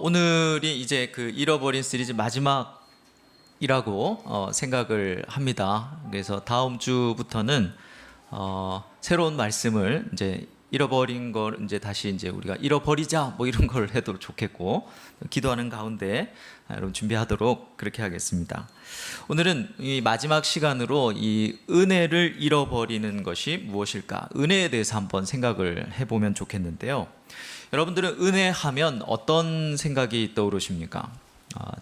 오늘이 이제 그 잃어버린 시리즈 마지막이라고 생각을 합니다. 그래서 다음 주부터는 새로운 말씀을 이제 잃어버린 걸 이제 다시 이제 우리가 잃어버리자 뭐 이런 걸 해도 좋겠고, 기도하는 가운데 여러분 준비하도록 그렇게 하겠습니다. 오늘은 이 마지막 시간으로 이 은혜를 잃어버리는 것이 무엇일까, 은혜에 대해서 한번 생각을 해보면 좋겠는데요. 여러분들은 은혜하면 어떤 생각이 떠오르십니까?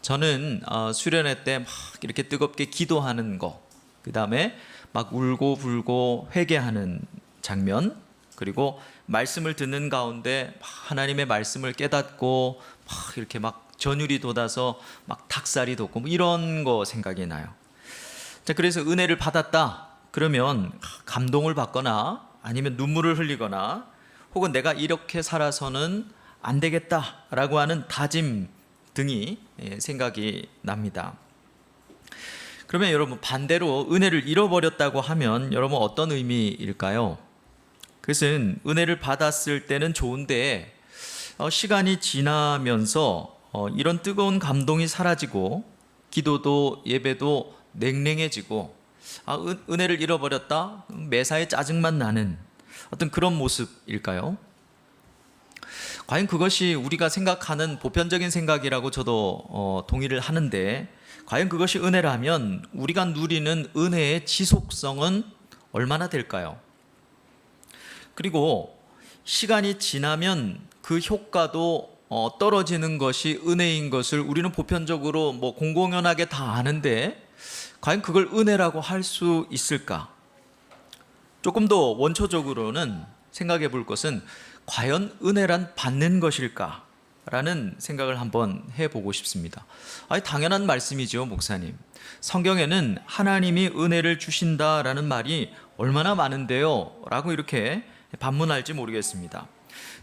저는 수련회 때 막 이렇게 뜨겁게 기도하는 거, 그 다음에 막 울고 불고 회개하는 장면, 그리고 말씀을 듣는 가운데 하나님의 말씀을 깨닫고 막 이렇게 막 전율이 돋아서 막 닭살이 돋고 뭐 이런 거 생각이 나요. 자, 그래서 은혜를 받았다 그러면 감동을 받거나 아니면 눈물을 흘리거나 혹은 내가 이렇게 살아서는 안 되겠다라고 하는 다짐 등이 생각이 납니다. 그러면 여러분, 반대로 은혜를 잃어버렸다고 하면 여러분 어떤 의미일까요? 그것은 은혜를 받았을 때는 좋은데 시간이 지나면서 이런 뜨거운 감동이 사라지고 기도도 예배도 냉랭해지고 은혜를 잃어버렸다, 매사에 짜증만 나는 어떤 그런 모습일까요? 과연 그것이 우리가 생각하는 보편적인 생각이라고 저도 동의를 하는데, 과연 그것이 은혜라면 우리가 누리는 은혜의 지속성은 얼마나 될까요? 그리고 시간이 지나면 그 효과도 떨어지는 것이 은혜인 것을 우리는 보편적으로 뭐 공공연하게 다 아는데, 과연 그걸 은혜라고 할 수 있을까? 조금 더 원초적으로는 생각해 볼 것은, 과연 은혜란 받는 것일까? 라는 생각을 한번 해보고 싶습니다. 당연한 말씀이죠, 목사님. 성경에는 하나님이 은혜를 주신다라는 말이 얼마나 많은데요? 라고 이렇게 반문할지 모르겠습니다.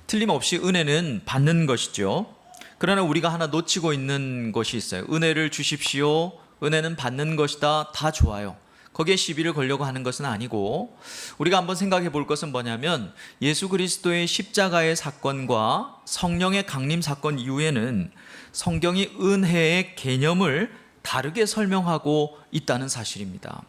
틀림없이 은혜는 받는 것이죠. 그러나 우리가 하나 놓치고 있는 것이 있어요. 은혜를 주십시오, 은혜는 받는 것이다, 다 좋아요. 거기에 시비를 걸려고 하는 것은 아니고, 우리가 한번 생각해 볼 것은 뭐냐면, 예수 그리스도의 십자가의 사건과 성령의 강림 사건 이후에는 성경이 은혜의 개념을 다르게 설명하고 있다는 사실입니다.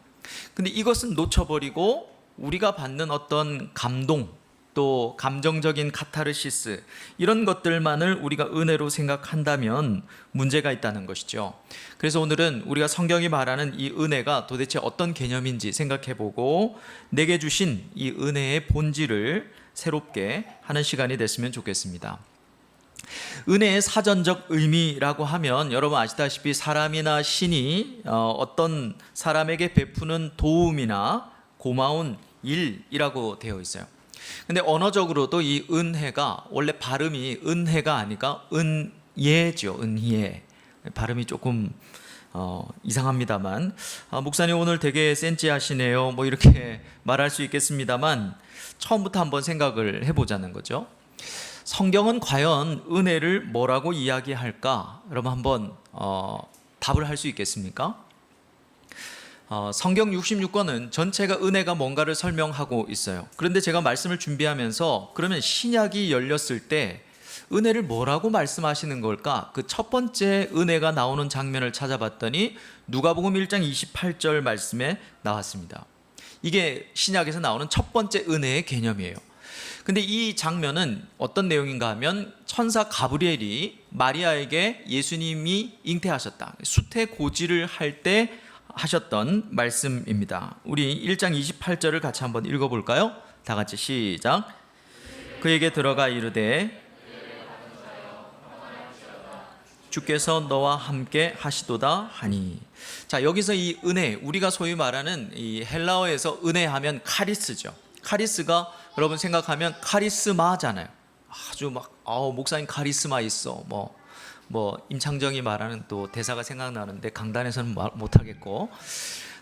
근데 이것은 놓쳐버리고 우리가 받는 어떤 감동, 또 감정적인 카타르시스, 이런 것들만을 우리가 은혜로 생각한다면 문제가 있다는 것이죠. 그래서 오늘은 우리가 성경이 말하는 이 은혜가 도대체 어떤 개념인지 생각해보고, 내게 주신 이 은혜의 본질을 새롭게 하는 시간이 됐으면 좋겠습니다. 은혜의 사전적 의미라고 하면 여러분 아시다시피 사람이나 신이 어떤 사람에게 베푸는 도움이나 고마운 일이라고 되어 있어요. 근데 언어적으로도 이 은혜가 원래 발음이 은혜가 아니라 은예죠. 은예. 발음이 조금 이상합니다만, 목사님 오늘 되게 센치하시네요 뭐 이렇게 말할 수 있겠습니다만, 처음부터 한번 생각을 해보자는 거죠. 성경은 과연 은혜를 뭐라고 이야기할까? 여러분 한번 답을 할 수 있겠습니까? 성경 66권은 전체가 은혜가 뭔가를 설명하고 있어요. 그런데 제가 말씀을 준비하면서, 그러면 신약이 열렸을 때 은혜를 뭐라고 말씀하시는 걸까? 그 첫 번째 은혜가 나오는 장면을 찾아봤더니 누가복음 1장 28절 말씀에 나왔습니다. 이게 신약에서 나오는 첫 번째 은혜의 개념이에요. 근데 이 장면은 어떤 내용인가 하면, 천사 가브리엘이 마리아에게 예수님이 잉태하셨다, 수태고지를 할 때 하셨던 말씀입니다. 우리 1장 28절을 같이 한번 읽어볼까요? 다 같이 시작. 그에게 들어가 이르되 주께서 너와 함께 하시도다 하니. 자, 여기서 이 은혜, 우리가 소위 말하는 이 헬라어에서 은혜하면 카리스죠. 카리스가 여러분 생각하면 카리스마잖아요. 아주 막 목사님 카리스마 있어, 뭐 임창정이 말하는 또 대사가 생각나는데 강단에서는 못하겠고,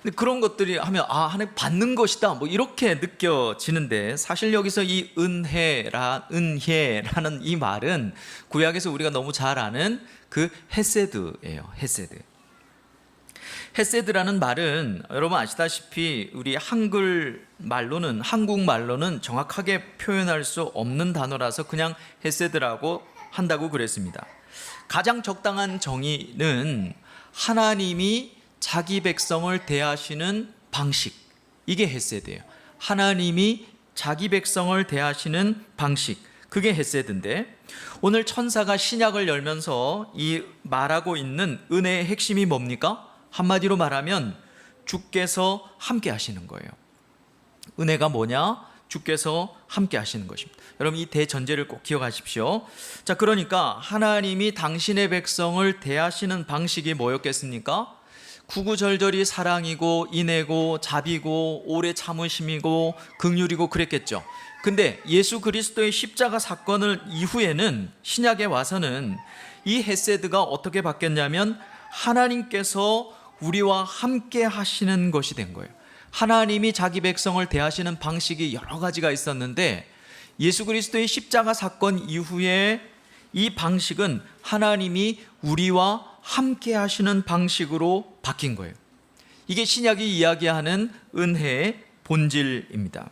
근데 그런 것들이 하면 하나님 받는 것이다 뭐 이렇게 느껴지는데, 사실 여기서 이 은혜라는 이 말은 구약에서 우리가 너무 잘 아는 그 헤세드예요. 헤세드라는 말은 여러분 아시다시피 우리 한국말로는 정확하게 표현할 수 없는 단어라서 그냥 헤세드라고 한다고 그랬습니다. 가장 적당한 정의는 하나님이 자기 백성을 대하시는 방식, 이게 헤세드예요. 하나님이 자기 백성을 대하시는 방식, 그게 헤세드인데, 오늘 천사가 신약을 열면서 이 말하고 있는 은혜의 핵심이 뭡니까? 한마디로 말하면 주께서 함께 하시는 거예요. 은혜가 뭐냐? 주께서 함께 하시는 것입니다. 여러분, 이 대전제를 꼭 기억하십시오. 자, 그러니까 하나님이 당신의 백성을 대하시는 방식이 뭐였겠습니까? 구구절절히 사랑이고 인애고 자비고 오래 참으심이고 긍휼이고 그랬겠죠. 근데 예수 그리스도의 십자가 사건을 이후에는, 신약에 와서는 이 헤세드가 어떻게 바뀌었냐면 하나님께서 우리와 함께 하시는 것이 된 거예요. 하나님이 자기 백성을 대하시는 방식이 여러 가지가 있었는데 예수 그리스도의 십자가 사건 이후에 이 방식은 하나님이 우리와 함께 하시는 방식으로 바뀐 거예요. 이게 신약이 이야기하는 은혜의 본질입니다.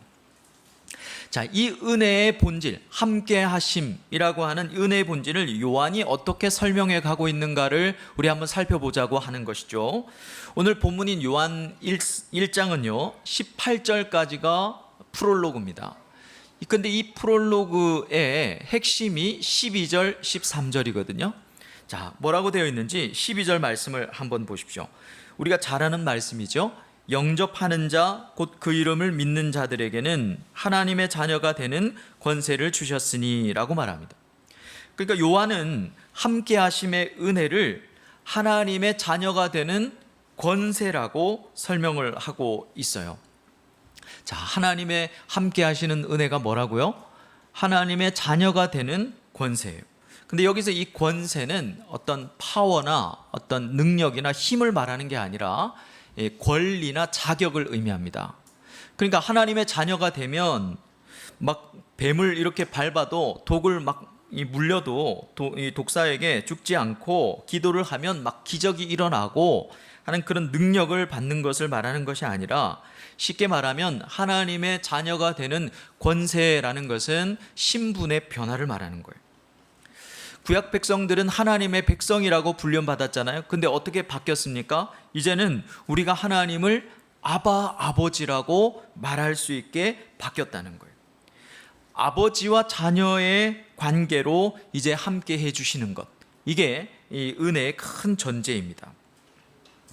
자, 이 은혜의 본질, 함께 하심이라고 하는 은혜의 본질을 요한이 어떻게 설명해 가고 있는가를 우리 한번 살펴보자고 하는 것이죠. 오늘 본문인 요한 1장은요 18절까지가 프롤로그입니다. 근데 이 프롤로그의 핵심이 12절, 13절이거든요. 자, 뭐라고 되어 있는지 12절 말씀을 한번 보십시오. 우리가 잘 아는 말씀이죠. 영접하는 자, 곧 그 이름을 믿는 자들에게는 하나님의 자녀가 되는 권세를 주셨으니 라고 말합니다. 그러니까 요한은 함께 하심의 은혜를 하나님의 자녀가 되는 권세라고 설명을 하고 있어요. 자, 하나님의 함께 하시는 은혜가 뭐라고요? 하나님의 자녀가 되는 권세예요. 근데 여기서 이 권세는 어떤 파워나 어떤 능력이나 힘을 말하는 게 아니라 권리나 자격을 의미합니다. 그러니까 하나님의 자녀가 되면 막 뱀을 이렇게 밟아도 독을 막 물려도 이 독사에게 죽지 않고 기도를 하면 막 기적이 일어나고 하는 그런 능력을 받는 것을 말하는 것이 아니라, 쉽게 말하면 하나님의 자녀가 되는 권세라는 것은 신분의 변화를 말하는 거예요. 구약 백성들은 하나님의 백성이라고 훈련받았잖아요. 근데 어떻게 바뀌었습니까? 이제는 우리가 하나님을 아바, 아버지라고 말할 수 있게 바뀌었다는 거예요. 아버지와 자녀의 관계로 이제 함께 해주시는 것, 이게 이 은혜의 큰 전제입니다.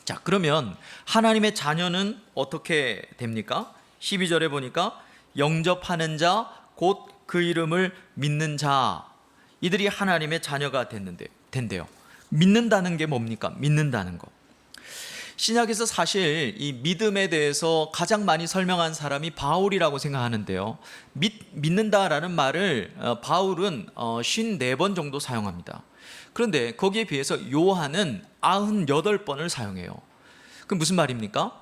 자, 그러면 하나님의 자녀는 어떻게 됩니까? 12절에 보니까 영접하는 자, 곧 그 이름을 믿는 자, 이들이 하나님의 자녀가 된대요. 믿는다는 게 뭡니까? 믿는다는 거. 신약에서 사실 이 믿음에 대해서 가장 많이 설명한 사람이 바울이라고 생각하는데요. 믿는다라는 말을 바울은 54번 정도 사용합니다. 그런데 거기에 비해서 요한은 98번을 사용해요. 그럼 무슨 말입니까?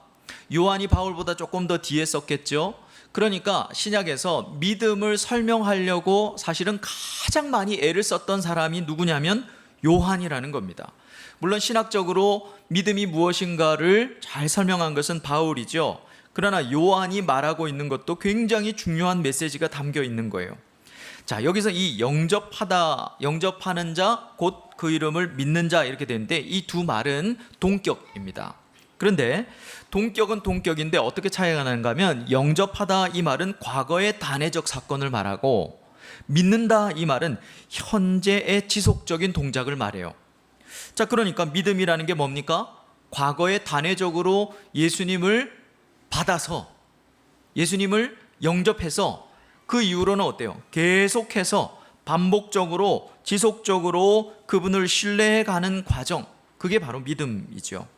요한이 바울보다 조금 더 뒤에 썼겠죠. 그러니까 신약에서 믿음을 설명하려고 사실은 가장 많이 애를 썼던 사람이 누구냐면 요한이라는 겁니다. 물론 신학적으로 믿음이 무엇인가를 잘 설명한 것은 바울이죠. 그러나 요한이 말하고 있는 것도 굉장히 중요한 메시지가 담겨 있는 거예요. 자, 여기서 이 영접하는 자, 곧 그 이름을 믿는 자, 이렇게 되는데 이 두 말은 동격입니다. 그런데 동격은 동격인데 어떻게 차이가 나는가 하면, 영접하다 이 말은 과거의 단회적 사건을 말하고, 믿는다 이 말은 현재의 지속적인 동작을 말해요. 자, 그러니까 믿음이라는 게 뭡니까? 과거에 단회적으로 예수님을 받아서, 예수님을 영접해서 그 이후로는 어때요? 계속해서 반복적으로 지속적으로 그분을 신뢰해가는 과정, 그게 바로 믿음이죠.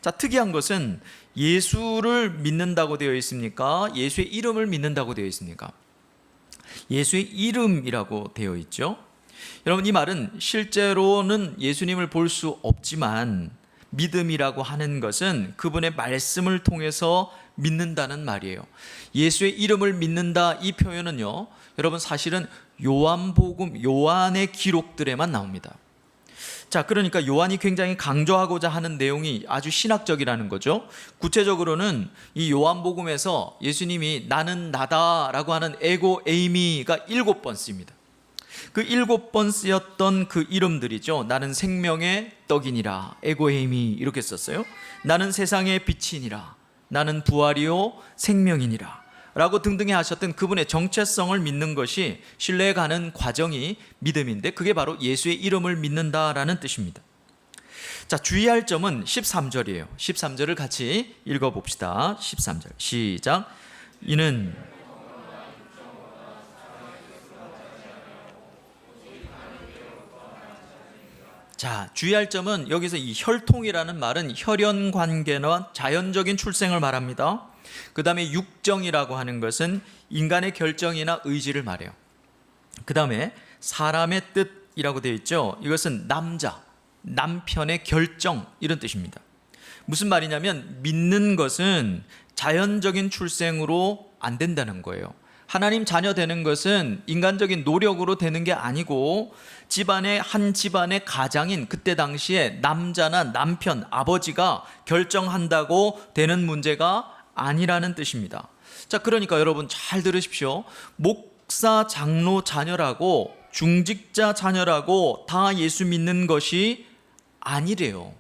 자, 특이한 것은 예수를 믿는다고 되어 있습니까? 예수의 이름을 믿는다고 되어 있습니까? 예수의 이름이라고 되어 있죠. 여러분, 이 말은 실제로는 예수님을 볼 수 없지만 믿음이라고 하는 것은 그분의 말씀을 통해서 믿는다는 말이에요. 예수의 이름을 믿는다, 이 표현은요, 여러분 사실은 요한복음, 요한의 기록들에만 나옵니다. 자, 그러니까 요한이 굉장히 강조하고자 하는 내용이 아주 신학적이라는 거죠. 구체적으로는 이 요한복음에서 예수님이 나는 나다라고 하는 에고 에이미가 7번 씁니다. 그 7번 쓰였던 그 이름들이죠. 나는 생명의 떡이니라, 에고헤이미 이렇게 썼어요. 나는 세상의 빛이니라, 나는 부활이요 생명이니라 라고 등등히 하셨던 그분의 정체성을 믿는 것이 신뢰에 가는 과정이 믿음인데, 그게 바로 예수의 이름을 믿는다라는 뜻입니다. 자, 주의할 점은 13절이에요. 13절을 같이 읽어봅시다. 13절 시작. 이는 자, 주의할 점은 여기서 이 혈통이라는 말은 혈연 관계나 자연적인 출생을 말합니다. 그 다음에 육정이라고 하는 것은 인간의 결정이나 의지를 말해요. 그 다음에 사람의 뜻이라고 되어 있죠. 이것은 남자, 남편의 결정 이런 뜻입니다. 무슨 말이냐면 믿는 것은 자연적인 출생으로 안 된다는 거예요. 하나님 자녀 되는 것은 인간적인 노력으로 되는 게 아니고 한 집안의 가장인 그때 당시에 남자나 남편, 아버지가 결정한다고 되는 문제가 아니라는 뜻입니다. 자, 그러니까 여러분 잘 들으십시오. 목사, 장로 자녀라고, 중직자 자녀라고 다 예수 믿는 것이 아니래요.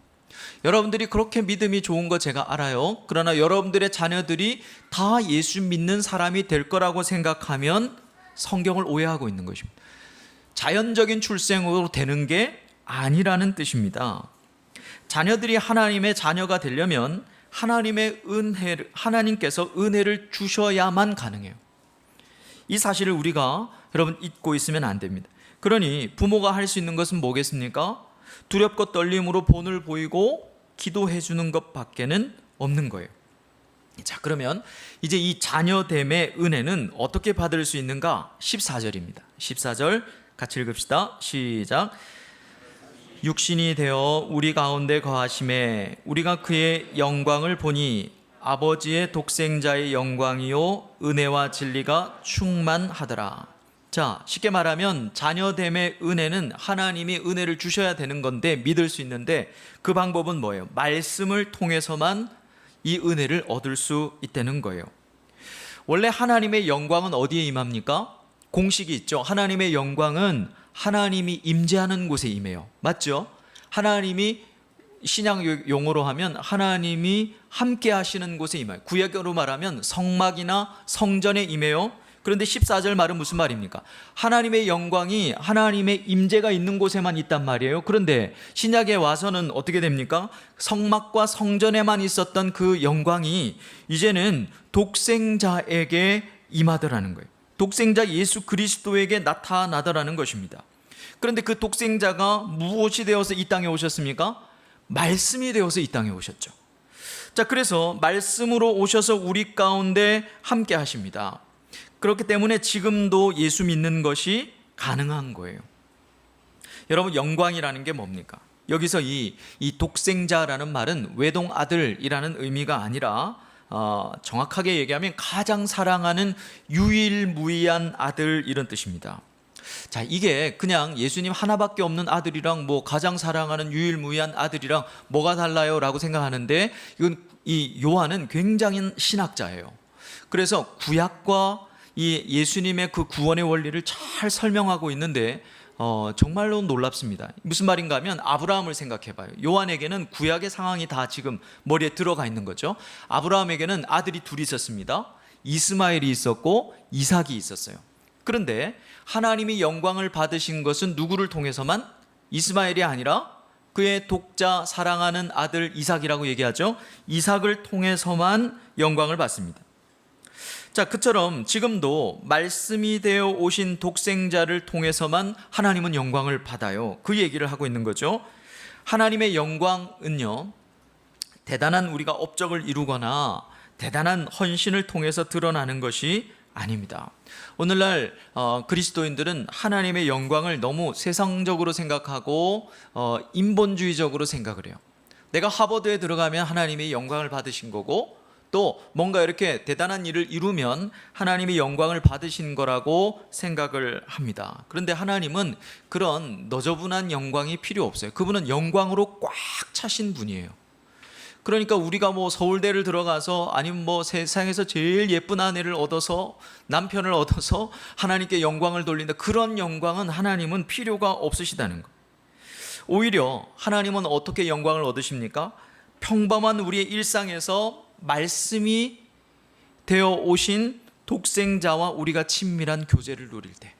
여러분들이 그렇게 믿음이 좋은 거 제가 알아요. 그러나 여러분들의 자녀들이 다 예수 믿는 사람이 될 거라고 생각하면 성경을 오해하고 있는 것입니다. 자연적인 출생으로 되는 게 아니라는 뜻입니다. 자녀들이 하나님의 자녀가 되려면 하나님께서 은혜를 주셔야만 가능해요. 이 사실을 우리가 여러분 잊고 있으면 안 됩니다. 그러니 부모가 할 수 있는 것은 뭐겠습니까? 두렵고 떨림으로 본을 보이고 기도해 주는 것밖에는 없는 거예요. 자, 그러면 이제 이 자녀됨의 은혜는 어떻게 받을 수 있는가? 14절입니다. 14절 같이 읽읍시다. 시작. 육신이 되어 우리 가운데 거하심에 우리가 그의 영광을 보니 아버지의 독생자의 영광이요 은혜와 진리가 충만하더라. 자, 쉽게 말하면 자녀됨의 은혜는 하나님이 은혜를 주셔야 되는 건데 믿을 수 있는데, 그 방법은 뭐예요? 말씀을 통해서만 이 은혜를 얻을 수 있다는 거예요. 원래 하나님의 영광은 어디에 임합니까? 공식이 있죠. 하나님의 영광은 하나님이 임재하는 곳에 임해요. 맞죠? 하나님이 신약 용어로 하면 하나님이 함께 하시는 곳에 임해요. 구약으로 말하면 성막이나 성전에 임해요. 그런데 14절 말은 무슨 말입니까? 하나님의 영광이 하나님의 임재가 있는 곳에만 있단 말이에요. 그런데 신약에 와서는 어떻게 됩니까? 성막과 성전에만 있었던 그 영광이 이제는 독생자에게 임하더라는 거예요. 독생자 예수 그리스도에게 나타나더라는 것입니다. 그런데 그 독생자가 무엇이 되어서 이 땅에 오셨습니까? 말씀이 되어서 이 땅에 오셨죠. 자, 그래서 말씀으로 오셔서 우리 가운데 함께 하십니다. 그렇기 때문에 지금도 예수 믿는 것이 가능한 거예요. 여러분, 영광이라는 게 뭡니까? 여기서 이 독생자라는 말은 외동아들이라는 의미가 아니라 정확하게 얘기하면 가장 사랑하는 유일무이한 아들 이런 뜻입니다. 자, 이게 그냥 예수님 하나밖에 없는 아들이랑 가장 사랑하는 유일무이한 아들이랑 뭐가 달라요? 라고 생각하는데, 이 요한은 굉장히 신학자예요. 그래서 구약과 이 예수님의 그 구원의 원리를 잘 설명하고 있는데 정말로 놀랍습니다. 무슨 말인가 하면 아브라함을 생각해 봐요. 요한에게는 구약의 상황이 다 지금 머리에 들어가 있는 거죠. 아브라함에게는 아들이 둘이 있었습니다. 이스마엘이 있었고 이삭이 있었어요. 그런데 하나님이 영광을 받으신 것은 누구를 통해서만? 이스마엘이 아니라 그의 독자 사랑하는 아들 이삭이라고 얘기하죠. 이삭을 통해서만 영광을 받습니다. 자, 그처럼 지금도 말씀이 되어 오신 독생자를 통해서만 하나님은 영광을 받아요. 그 얘기를 하고 있는 거죠. 하나님의 영광은요, 대단한 우리가 업적을 이루거나 대단한 헌신을 통해서 드러나는 것이 아닙니다. 오늘날 그리스도인들은 하나님의 영광을 너무 세상적으로 생각하고 인본주의적으로 생각을 해요. 내가 하버드에 들어가면 하나님의 영광을 받으신 거고, 또 뭔가 이렇게 대단한 일을 이루면 하나님이 영광을 받으신 거라고 생각을 합니다. 그런데 하나님은 그런 너저분한 영광이 필요 없어요. 그분은 영광으로 꽉 차신 분이에요. 그러니까 우리가 뭐 서울대를 들어가서 아니면 뭐 세상에서 제일 예쁜 아내를 얻어서 남편을 얻어서 하나님께 영광을 돌린다. 그런 영광은 하나님은 필요가 없으시다는 거. 오히려 하나님은 어떻게 영광을 얻으십니까? 평범한 우리의 일상에서 말씀이 되어 오신 독생자와 우리가 친밀한 교제를 누릴 때,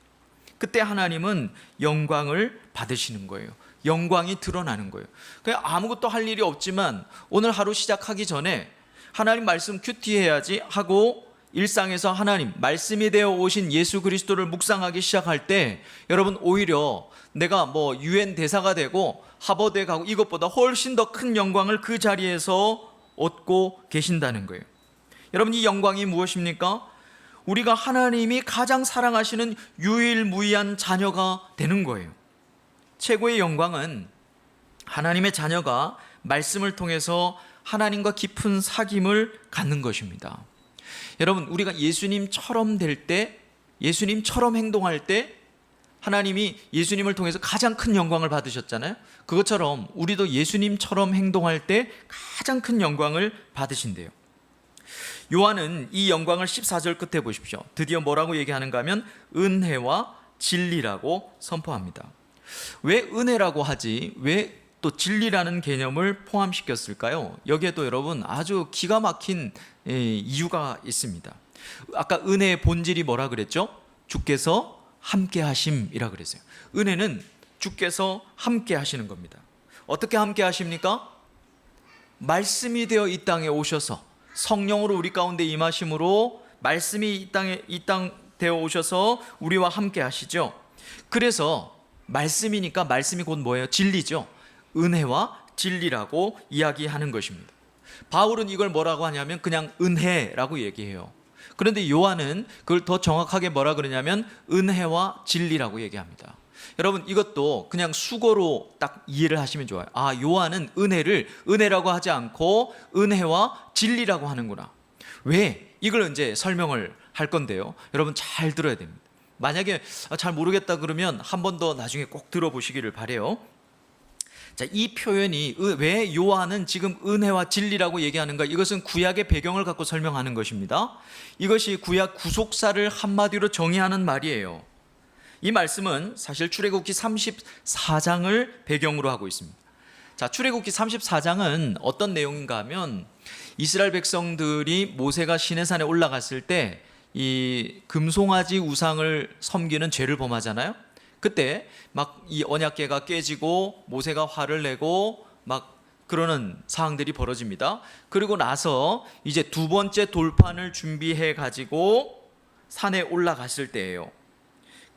그때 하나님은 영광을 받으시는 거예요. 영광이 드러나는 거예요. 그냥 아무것도 할 일이 없지만 오늘 하루 시작하기 전에 하나님 말씀 큐티해야지 하고 일상에서 하나님 말씀이 되어 오신 예수 그리스도를 묵상하기 시작할 때, 여러분 오히려 내가 뭐 유엔 대사가 되고 하버드에 가고 이것보다 훨씬 더 큰 영광을 그 자리에서 얻고 계신다는 거예요. 여러분, 이 영광이 무엇입니까? 우리가 하나님이 가장 사랑하시는 유일무이한 자녀가 되는 거예요. 최고의 영광은 하나님의 자녀가 말씀을 통해서 하나님과 깊은 사귐을 갖는 것입니다. 여러분, 우리가 예수님처럼 될 때, 예수님처럼 행동할 때 하나님이 예수님을 통해서 가장 큰 영광을 받으셨잖아요. 그것처럼 우리도 예수님처럼 행동할 때 가장 큰 영광을 받으신대요. 요한은 이 영광을 14절 끝에 보십시오. 드디어 뭐라고 얘기하는가 하면 은혜와 진리라고 선포합니다. 왜 은혜라고 하지? 왜 또 진리라는 개념을 포함시켰을까요? 여기에도 여러분 아주 기가 막힌 이유가 있습니다. 아까 은혜의 본질이 뭐라 그랬죠? 주께서 함께 하심이라 그랬어요. 은혜는 주께서 함께 하시는 겁니다. 어떻게 함께 하십니까? 말씀이 되어 이 땅에 오셔서 성령으로 우리 가운데 임하심으로 말씀이 이 땅 되어 오셔서 우리와 함께 하시죠. 그래서 말씀이니까 말씀이 곧 뭐예요? 진리죠. 은혜와 진리라고 이야기하는 것입니다. 바울은 이걸 뭐라고 하냐면 그냥 은혜라고 얘기해요. 그런데 요한은 그걸 더 정확하게 뭐라 그러냐면 은혜와 진리라고 얘기합니다. 여러분, 이것도 그냥 수고로 딱 이해를 하시면 좋아요. 아, 요한은 은혜를 은혜라고 하지 않고 은혜와 진리라고 하는구나. 왜? 이걸 이제 설명을 할 건데요. 여러분 잘 들어야 됩니다. 만약에 잘 모르겠다 그러면 한 번 더 나중에 꼭 들어보시기를 바라요. 자, 이 표현이 왜 요한은 지금 은혜와 진리라고 얘기하는가? 이것은 구약의 배경을 갖고 설명하는 것입니다. 이것이 구약 구속사를 한마디로 정의하는 말이에요. 이 말씀은 사실 출애굽기 34장을 배경으로 하고 있습니다. 자, 출애굽기 34장은 어떤 내용인가 하면 이스라엘 백성들이 모세가 시내산에 올라갔을 때 이 금송아지 우상을 섬기는 죄를 범하잖아요. 그때 막 이 언약궤가 깨지고 모세가 화를 내고 막 그러는 상황들이 벌어집니다. 그리고 나서 이제 두 번째 돌판을 준비해 가지고 산에 올라갔을 때예요.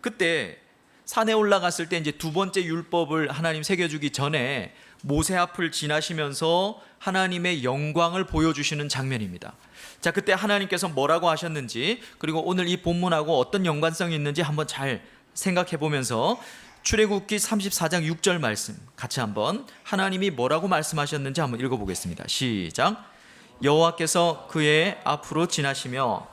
그때 산에 올라갔을 때 이제 두 번째 율법을 하나님 새겨주기 전에 모세 앞을 지나시면서 하나님의 영광을 보여주시는 장면입니다. 자, 그때 하나님께서 뭐라고 하셨는지, 그리고 오늘 이 본문하고 어떤 연관성이 있는지 한번 잘 생각해 보면서 출애굽기 34장 6절 말씀 같이 한번 하나님이 뭐라고 말씀하셨는지 한번 읽어보겠습니다. 시작. 여호와께서 그의 앞으로 지나시며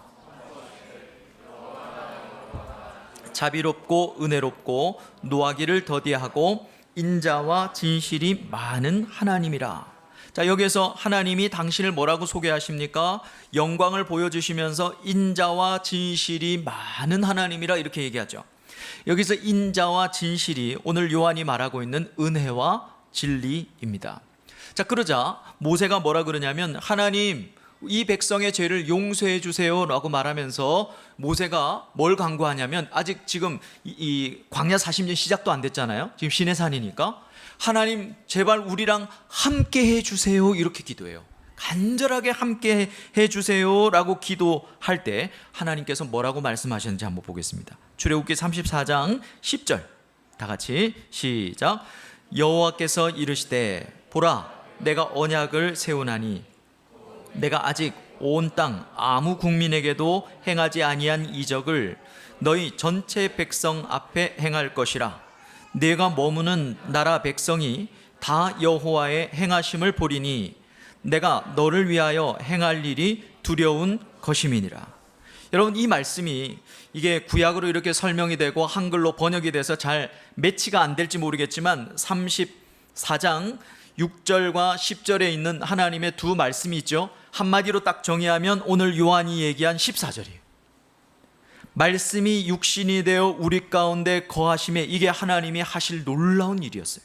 자비롭고 은혜롭고 노하기를 더디하고 인자와 진실이 많은 하나님이라. 자, 여기에서 하나님이 당신을 뭐라고 소개하십니까? 영광을 보여주시면서 인자와 진실이 많은 하나님이라 이렇게 얘기하죠. 여기서 인자와 진실이 오늘 요한이 말하고 있는 은혜와 진리입니다. 자, 그러자 모세가 뭐라 그러냐면 하나님, 이 백성의 죄를 용서해 주세요 라고 말하면서 모세가 뭘 간구하냐면 아직 지금 이 광야 40년 시작도 안 됐잖아요. 지금 시내산이니까 하나님 제발 우리랑 함께 해주세요 이렇게 기도해요. 간절하게 함께 해주세요 라고 기도할 때 하나님께서 뭐라고 말씀하셨는지 한번 보겠습니다. 출애굽기 34장 10절 다 같이 시작. 여호와께서 이르시되 보라 내가 언약을 세우나니 내가 아직 온 땅 아무 국민에게도 행하지 아니한 이적을 너희 전체 백성 앞에 행할 것이라. 내가 머무는 나라 백성이 다 여호와의 행하심을 보리니 내가 너를 위하여 행할 일이 두려운 것임이니라. 여러분, 이 말씀이 이게 구약으로 이렇게 설명이 되고 한글로 번역이 돼서 잘 매치가 안 될지 모르겠지만 34장 6절과 10절에 있는 하나님의 두 말씀이 있죠. 한마디로 딱 정의하면 오늘 요한이 얘기한 14절이에요. 말씀이 육신이 되어 우리 가운데 거하심에, 이게 하나님이 하실 놀라운 일이었어요.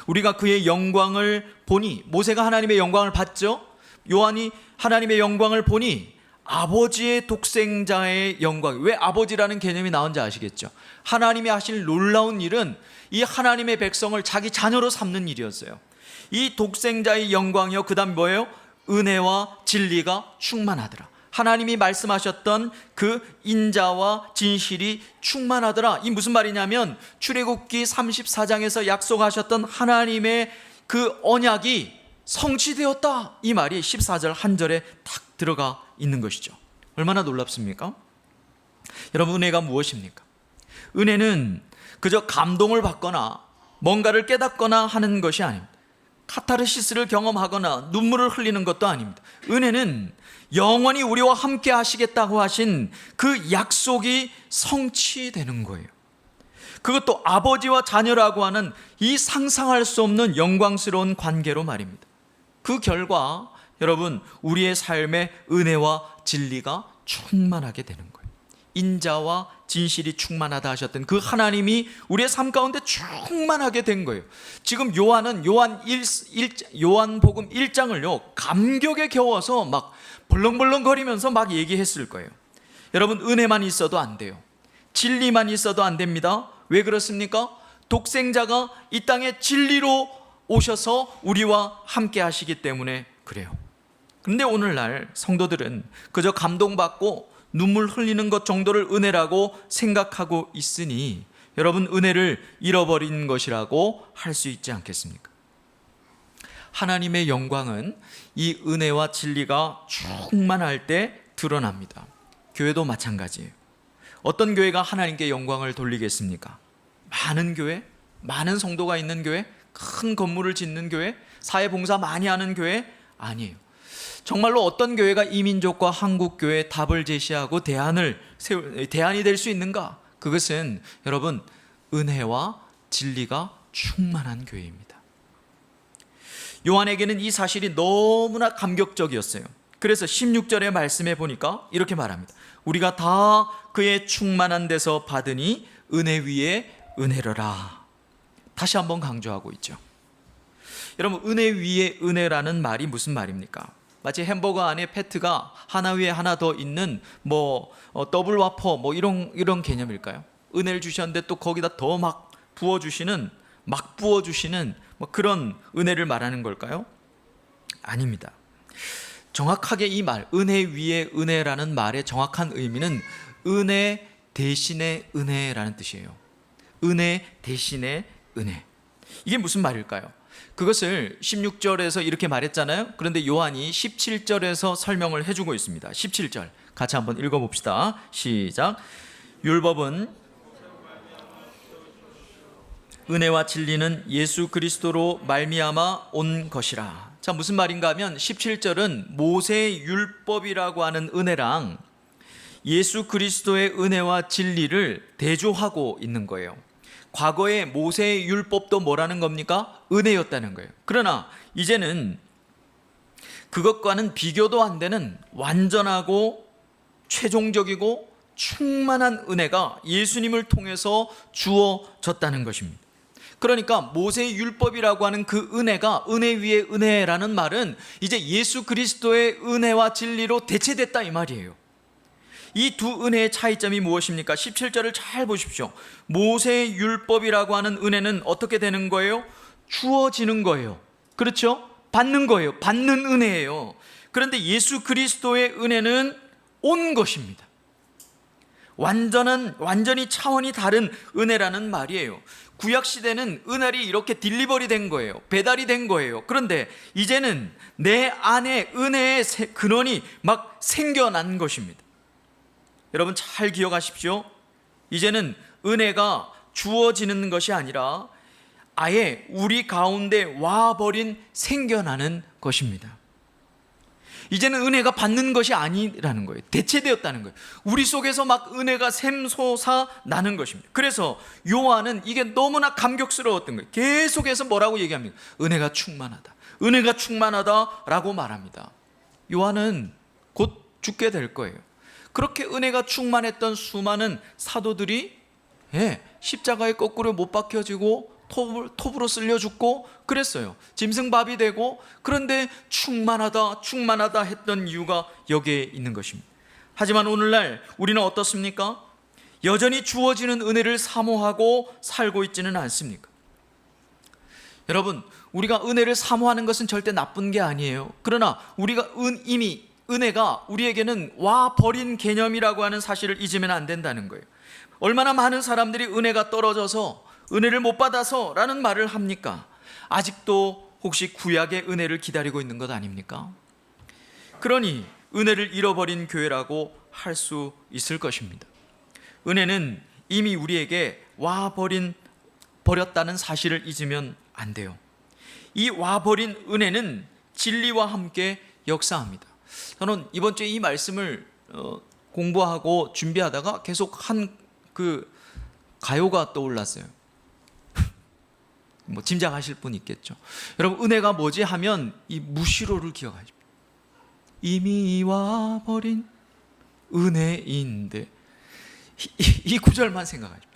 우리가 그의 영광을 보니, 모세가 하나님의 영광을 봤죠. 요한이 하나님의 영광을 보니 아버지의 독생자의 영광. 왜 아버지라는 개념이 나온지 아시겠죠? 하나님이 하실 놀라운 일은 이 하나님의 백성을 자기 자녀로 삼는 일이었어요. 이 독생자의 영광이요, 그 다음 뭐예요? 은혜와 진리가 충만하더라. 하나님이 말씀하셨던 그 인자와 진실이 충만하더라. 이 무슨 말이냐면 출애굽기 34장에서 약속하셨던 하나님의 그 언약이 성취되었다, 이 말이 14절 한 절에 탁 들어가 있는 것이죠. 얼마나 놀랍습니까? 여러분, 은혜가 무엇입니까? 은혜는 그저 감동을 받거나 뭔가를 깨닫거나 하는 것이 아닙니다. 카타르시스를 경험하거나 눈물을 흘리는 것도 아닙니다. 은혜는 영원히 우리와 함께 하시겠다고 하신 그 약속이 성취되는 거예요. 그것도 아버지와 자녀라고 하는 이 상상할 수 없는 영광스러운 관계로 말입니다. 그 결과 여러분, 우리의 삶에 은혜와 진리가 충만하게 되는 거예요. 인자와 진실이 충만하다 하셨던 그 하나님이 우리의 삶 가운데 충만하게 된 거예요. 지금 요한은 요한복음 1장을요 감격에 겨워서 막 벌렁벌렁거리면서 막 얘기했을 거예요. 여러분, 은혜만 있어도 안 돼요. 진리만 있어도 안 됩니다. 왜 그렇습니까? 독생자가 이 땅에 진리로 오셔서 우리와 함께 하시기 때문에 그래요. 그런데 오늘날 성도들은 그저 감동받고 눈물 흘리는 것 정도를 은혜라고 생각하고 있으니 여러분, 은혜를 잃어버린 것이라고 할 수 있지 않겠습니까? 하나님의 영광은 이 은혜와 진리가 충만할 때 드러납니다. 교회도 마찬가지예요. 어떤 교회가 하나님께 영광을 돌리겠습니까? 많은 교회, 많은 성도가 있는 교회, 큰 건물을 짓는 교회, 사회봉사 많이 하는 교회 아니에요. 정말로 어떤 교회가 이민족과 한국교회의 답을 제시하고 대안이 될 수 있는가? 그것은 여러분, 은혜와 진리가 충만한 교회입니다. 요한에게는 이 사실이 너무나 감격적이었어요. 그래서 16절의 말씀에 보니까 이렇게 말합니다. 우리가 다 그의 충만한 데서 받으니 은혜 위에 은혜로라. 다시 한번 강조하고 있죠. 여러분, 은혜 위에 은혜라는 말이 무슨 말입니까? 마치 햄버거 안에 패트가 하나 위에 하나 더 있는 더블 와퍼 이런 개념일까요? 은혜를 주셨는데 또 거기다 더 막 부어주시는 그런 은혜를 말하는 걸까요? 아닙니다. 정확하게 이 말, 은혜 위에 은혜라는 말의 정확한 의미는 은혜 대신의 은혜라는 뜻이에요. 은혜 대신의 은혜. 이게 무슨 말일까요? 그것을 16절에서 이렇게 말했잖아요. 그런데 요한이 17절에서 설명을 해주고 있습니다. 17절 같이 한번 읽어봅시다. 시작. 율법은 은혜와 진리는 예수 그리스도로 말미암아 온 것이라. 자, 무슨 말인가 하면 17절은 모세의 율법이라고 하는 은혜랑 예수 그리스도의 은혜와 진리를 대조하고 있는 거예요. 과거에 모세의 율법도 뭐라는 겁니까? 은혜였다는 거예요. 그러나 이제는 그것과는 비교도 안 되는 완전하고 최종적이고 충만한 은혜가 예수님을 통해서 주어졌다는 것입니다. 그러니까 모세의 율법이라고 하는 그 은혜가 은혜 위에 은혜라는 말은 이제 예수 그리스도의 은혜와 진리로 대체됐다, 이 말이에요. 이 두 은혜의 차이점이 무엇입니까? 17절을 잘 보십시오. 모세의 율법이라고 하는 은혜는 어떻게 되는 거예요? 주어지는 거예요. 그렇죠? 받는 거예요. 받는 은혜예요. 그런데 예수 그리스도의 은혜는 온 것입니다. 완전히 차원이 다른 은혜라는 말이에요. 구약 시대는 은혜이 이렇게 딜리버리 된 거예요. 배달이 된 거예요. 그런데 이제는 내 안에 은혜의 근원이 막 생겨난 것입니다. 여러분 잘 기억하십시오. 이제는 은혜가 주어지는 것이 아니라 아예 우리 가운데 와버린 생겨나는 것입니다. 이제는 은혜가 받는 것이 아니라는 거예요. 대체되었다는 거예요. 우리 속에서 막 은혜가 샘솟아 나는 것입니다. 그래서 요한은 이게 너무나 감격스러웠던 거예요. 계속해서 뭐라고 얘기합니까? 은혜가 충만하다. 은혜가 충만하다라고 말합니다. 요한은 곧 죽게 될 거예요. 그렇게 은혜가 충만했던 수많은 사도들이 십자가에 거꾸로 못 박혀지고 톱으로 쓸려 죽고 그랬어요. 짐승밥이 되고, 그런데 충만하다 했던 이유가 여기에 있는 것입니다. 하지만 오늘날 우리는 어떻습니까? 여전히 주어지는 은혜를 사모하고 살고 있지는 않습니까? 여러분, 우리가 은혜를 사모하는 것은 절대 나쁜 게 아니에요. 그러나 우리가 이미 은혜가 우리에게는 와 버린 개념이라고 하는 사실을 잊으면 안 된다는 거예요. 얼마나 많은 사람들이 은혜가 떨어져서, 은혜를 못 받아서 라는 말을 합니까? 아직도 혹시 구약의 은혜를 기다리고 있는 것 아닙니까? 그러니 은혜를 잃어버린 교회라고 할 수 있을 것입니다. 은혜는 이미 우리에게 버렸다는 사실을 잊으면 안 돼요. 이 와버린 은혜는 진리와 함께 역사합니다. 저는 이번 주에 이 말씀을 공부하고 준비하다가 계속 한 가요가 떠올랐어요. 뭐 짐작하실 분 있겠죠. 여러분, 은혜가 뭐지 하면 이 무시로를 기억하십시오. 이미 와버린 은혜인데, 이 구절만 생각하십시오.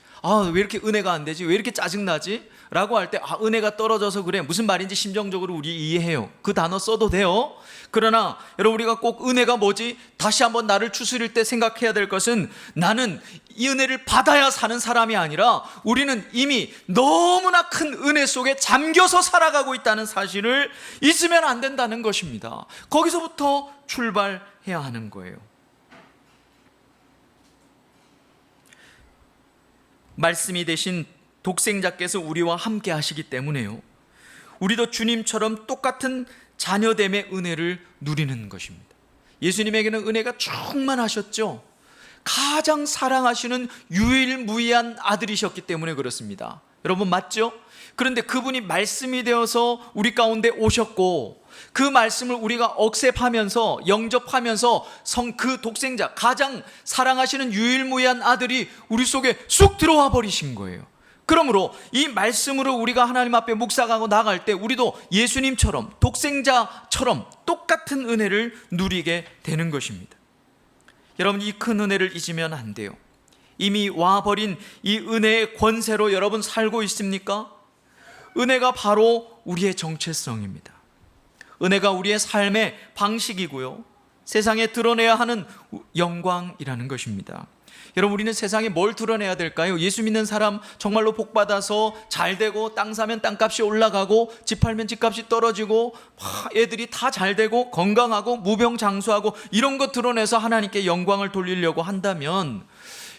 왜 이렇게 은혜가 안 되지? 왜 이렇게 짜증나지? 라고 할 때 은혜가 떨어져서 그래. 무슨 말인지 심정적으로 우리 이해해요. 그 단어 써도 돼요. 그러나 여러분, 우리가 꼭 은혜가 뭐지? 다시 한번 나를 추스릴 때 생각해야 될 것은, 나는 이 은혜를 받아야 사는 사람이 아니라 우리는 이미 너무나 큰 은혜 속에 잠겨서 살아가고 있다는 사실을 잊으면 안 된다는 것입니다. 거기서부터 출발해야 하는 거예요. 말씀이 되신 독생자께서 우리와 함께 하시기 때문에요, 우리도 주님처럼 똑같은 자녀됨의 은혜를 누리는 것입니다. 예수님에게는 은혜가 충만하셨죠. 가장 사랑하시는 유일무이한 아들이셨기 때문에 그렇습니다. 여러분, 맞죠? 그런데 그분이 말씀이 되어서 우리 가운데 오셨고, 그 말씀을 우리가 억셉하면서 영접하면서 그 독생자, 가장 사랑하시는 유일무이한 아들이 우리 속에 쑥 들어와 버리신 거예요. 그러므로 이 말씀으로 우리가 하나님 앞에 묵상하고 나갈 때 우리도 예수님처럼, 독생자처럼 똑같은 은혜를 누리게 되는 것입니다. 여러분, 이 큰 은혜를 잊으면 안 돼요. 이미 와버린 이 은혜의 권세로 여러분 살고 있습니까? 은혜가 바로 우리의 정체성입니다. 은혜가 우리의 삶의 방식이고요, 세상에 드러내야 하는 영광이라는 것입니다. 여러분, 우리는 세상에 뭘 드러내야 될까요? 예수 믿는 사람 정말로 복받아서 잘 되고, 땅 사면 땅값이 올라가고, 집 팔면 집값이 떨어지고, 애들이 다 잘 되고 건강하고 무병장수하고, 이런 것 드러내서 하나님께 영광을 돌리려고 한다면,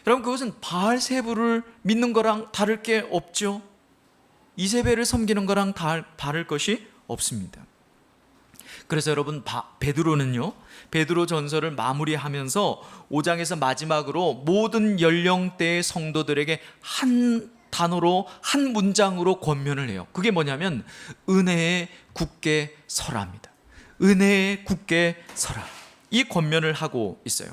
여러분, 그것은 바알세부를 믿는 거랑 다를 게 없죠. 이세벨을 섬기는 거랑 다를 것이 없습니다. 그래서 여러분, 베드로는요, 베드로 전서를 마무리하면서 5장에서 마지막으로 모든 연령대의 성도들에게 한 단어로, 한 문장으로 권면을 해요. 그게 뭐냐면 은혜에 굳게 서라입니다. 은혜에 굳게 서라, 이 권면을 하고 있어요.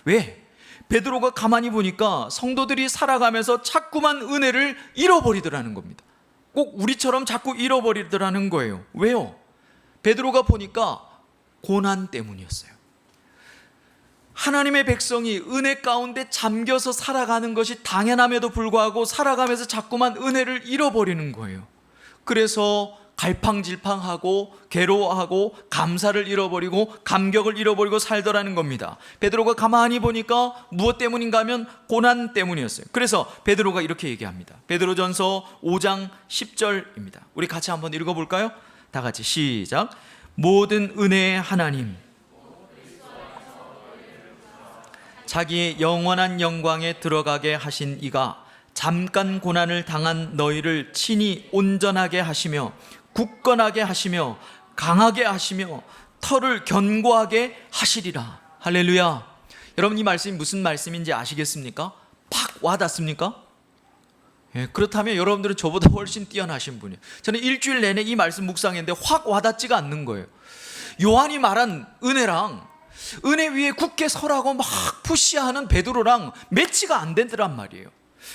왜? 베드로가 가만히 보니까 성도들이 살아가면서 자꾸만 은혜를 잃어버리더라는 겁니다. 꼭 우리처럼 자꾸 잃어버리더라는 거예요. 왜요? 베드로가 보니까 고난 때문이었어요. 하나님의 백성이 은혜 가운데 잠겨서 살아가는 것이 당연함에도 불구하고 살아가면서 자꾸만 은혜를 잃어버리는 거예요. 그래서 갈팡질팡하고 괴로워하고 감사를 잃어버리고 감격을 잃어버리고 살더라는 겁니다. 베드로가 가만히 보니까 무엇 때문인가 하면 고난 때문이었어요. 그래서 베드로가 이렇게 얘기합니다. 베드로전서 5장 10절입니다. 우리 같이 한번 읽어볼까요? 다 같이 시작. 모든 은혜의 하나님, 자기의 영원한 영광에 들어가게 하신 이가 잠깐 고난을 당한 너희를 친히 온전하게 하시며 굳건하게 하시며 강하게 하시며 털을 견고하게 하시리라. 할렐루야. 여러분, 이 말씀이 무슨 말씀인지 아시겠습니까? 팍 와닿습니까? 그렇다면 여러분들은 저보다 훨씬 뛰어나신 분이에요. 저는 일주일 내내 이 말씀 묵상했는데 확 와닿지가 않는 거예요. 요한이 말한 은혜랑 은혜 위에 굳게 서라고 막 푸시하는 베드로랑 매치가 안 되더란 말이에요.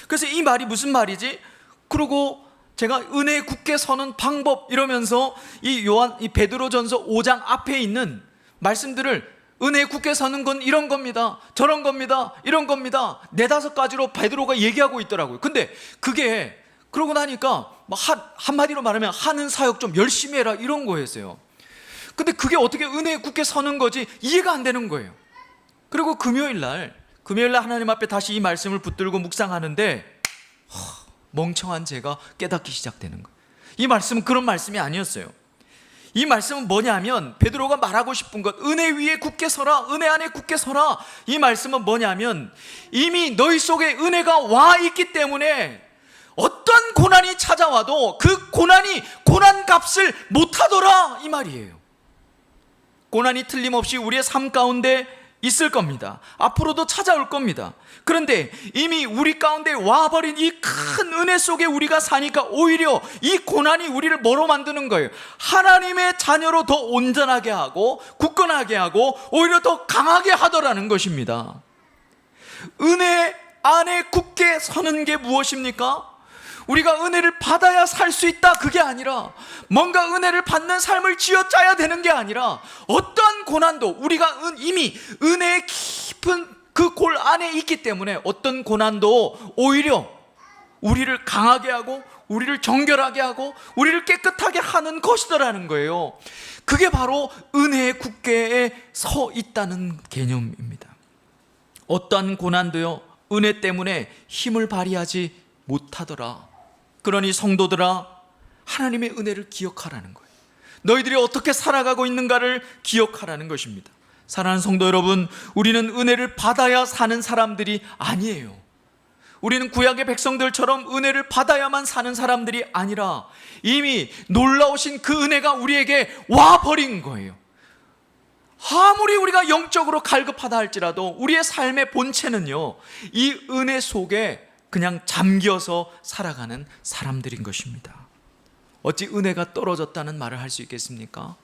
그래서 이 말이 무슨 말이지? 그리고 제가 은혜에 굳게 서는 방법 이러면서 이 베드로전서 5장 앞에 있는 말씀들을 은혜에 굳게 서는 건 이런 겁니다, 저런 겁니다, 이런 겁니다, 4-5가지로 베드로가 얘기하고 있더라고요. 근데 그게 그러고 나니까 한마디로 말하면 하는 사역 좀 열심히 해라 이런 거였어요. 근데 그게 어떻게 은혜에 굳게 서는 거지 이해가 안 되는 거예요. 그리고 금요일날 하나님 앞에 다시 이 말씀을 붙들고 묵상하는데 멍청한 제가 깨닫기 시작되는 거예요. 이 말씀은 그런 말씀이 아니었어요. 이 말씀은 뭐냐면 베드로가 말하고 싶은 것, 은혜 위에 굳게 서라, 은혜 안에 굳게 서라. 이 말씀은 뭐냐면 이미 너희 속에 은혜가 와 있기 때문에 어떤 고난이 찾아와도 그 고난이 고난값을 못하더라 이 말이에요. 고난이 틀림없이 우리의 삶 가운데 있을 겁니다. 앞으로도 찾아올 겁니다. 그런데 이미 우리 가운데 와버린 이 큰 은혜 속에 우리가 사니까 오히려 이 고난이 우리를 뭐로 만드는 거예요? 하나님의 자녀로 더 온전하게 하고 굳건하게 하고 오히려 더 강하게 하더라는 것입니다. 은혜 안에 굳게 서는 게 무엇입니까? 우리가 은혜를 받아야 살 수 있다 그게 아니라 뭔가 은혜를 받는 삶을 쥐어짜야 되는 게 아니라 어떤 고난도 우리가 이미 은혜의 깊은 그 골 안에 있기 때문에 어떤 고난도 오히려 우리를 강하게 하고 우리를 정결하게 하고 우리를 깨끗하게 하는 것이더라는 거예요. 그게 바로 은혜의 굳게에 서 있다는 개념입니다. 어떠한 고난도요 은혜 때문에 힘을 발휘하지 못하더라. 그러니 성도들아 하나님의 은혜를 기억하라는 거예요. 너희들이 어떻게 살아가고 있는가를 기억하라는 것입니다. 사랑하는 성도 여러분, 우리는 은혜를 받아야 사는 사람들이 아니에요. 우리는 구약의 백성들처럼 은혜를 받아야만 사는 사람들이 아니라 이미 놀라우신 그 은혜가 우리에게 와버린 거예요. 아무리 우리가 영적으로 갈급하다 할지라도 우리의 삶의 본체는요 이 은혜 속에 그냥 잠겨서 살아가는 사람들인 것입니다. 어찌 은혜가 떨어졌다는 말을 할 수 있겠습니까?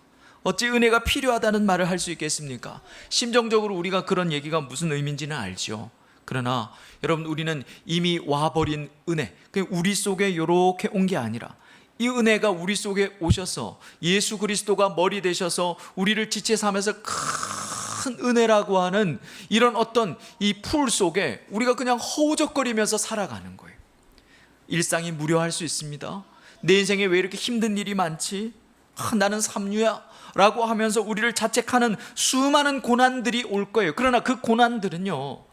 어찌 은혜가 필요하다는 말을 할 수 있겠습니까? 심정적으로 우리가 그런 얘기가 무슨 의미인지는 알죠. 그러나 여러분 우리는 이미 와버린 은혜, 우리 속에 이렇게 온 게 아니라 이 은혜가 우리 속에 오셔서 예수 그리스도가 머리 되셔서 우리를 지체 삼아서 큰 은혜라고 하는 이런 어떤 이 풀 속에 우리가 그냥 허우적거리면서 살아가는 거예요. 일상이 무료할 수 있습니다. 내 인생에 왜 이렇게 힘든 일이 많지? 나는 삼류야 라고 하면서 우리를 자책하는 수많은 고난들이 올 거예요. 그러나 그 고난들은요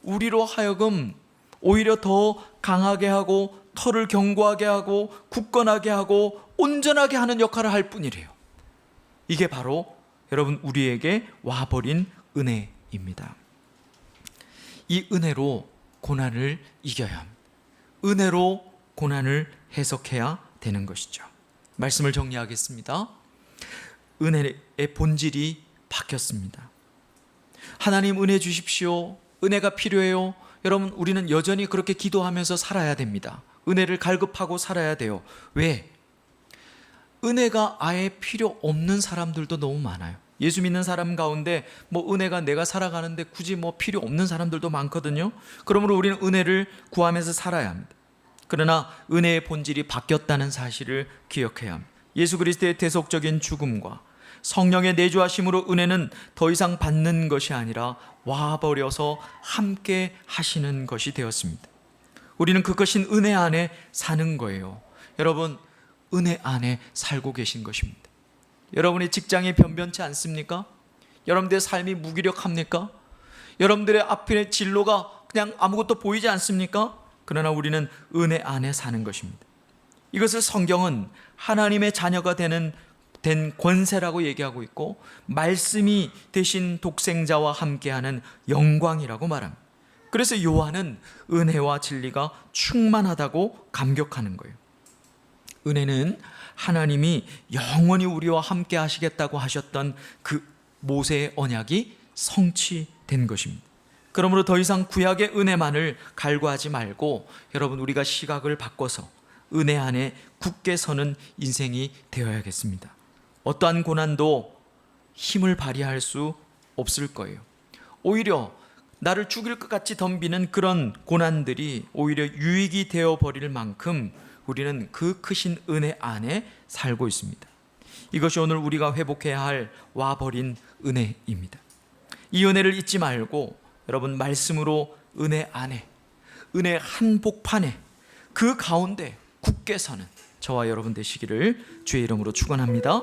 우리로 하여금 오히려 더 강하게 하고 털을 견고하게 하고 굳건하게 하고 온전하게 하는 역할을 할 뿐이래요. 이게 바로 여러분 우리에게 와버린 은혜입니다. 이 은혜로 고난을 이겨야 합니다. 은혜로 고난을 해석해야 되는 것이죠. 말씀을 정리하겠습니다. 은혜의 본질이 바뀌었습니다. 하나님 은혜 주십시오. 은혜가 필요해요. 여러분 우리는 여전히 그렇게 기도하면서 살아야 됩니다. 은혜를 갈급하고 살아야 돼요. 왜? 은혜가 아예 필요 없는 사람들도 너무 많아요. 예수 믿는 사람 가운데 은혜가 내가 살아가는데 굳이 필요 없는 사람들도 많거든요. 그러므로 우리는 은혜를 구하면서 살아야 합니다. 그러나 은혜의 본질이 바뀌었다는 사실을 기억해야 합니다. 예수 그리스도의 대속적인 죽음과 성령의 내주하심으로 은혜는 더 이상 받는 것이 아니라 와버려서 함께 하시는 것이 되었습니다. 우리는 그것인 은혜 안에 사는 거예요. 여러분 은혜 안에 살고 계신 것입니다. 여러분의 직장이 변변치 않습니까? 여러분들의 삶이 무기력합니까? 여러분들의 앞에 진로가 그냥 아무것도 보이지 않습니까? 그러나 우리는 은혜 안에 사는 것입니다. 이것을 성경은 하나님의 자녀가 된 권세라고 얘기하고 있고 말씀이 되신 독생자와 함께하는 영광이라고 말합니다. 그래서 요한은 은혜와 진리가 충만하다고 감격하는 거예요. 은혜는 하나님이 영원히 우리와 함께 하시겠다고 하셨던 그 모세의 언약이 성취된 것입니다. 그러므로 더 이상 구약의 은혜만을 갈구하지 말고 여러분 우리가 시각을 바꿔서 은혜 안에 굳게 서는 인생이 되어야겠습니다. 어떠한 고난도 힘을 발휘할 수 없을 거예요. 오히려 나를 죽일 것 같이 덤비는 그런 고난들이 오히려 유익이 되어 버릴 만큼 우리는 그 크신 은혜 안에 살고 있습니다. 이것이 오늘 우리가 회복해야 할 와버린 은혜입니다. 이 은혜를 잊지 말고 여러분 말씀으로 은혜 안에, 은혜 한복판에, 그 가운데 굳게 서는 저와 여러분 되시기를 주의 이름으로 축원합니다.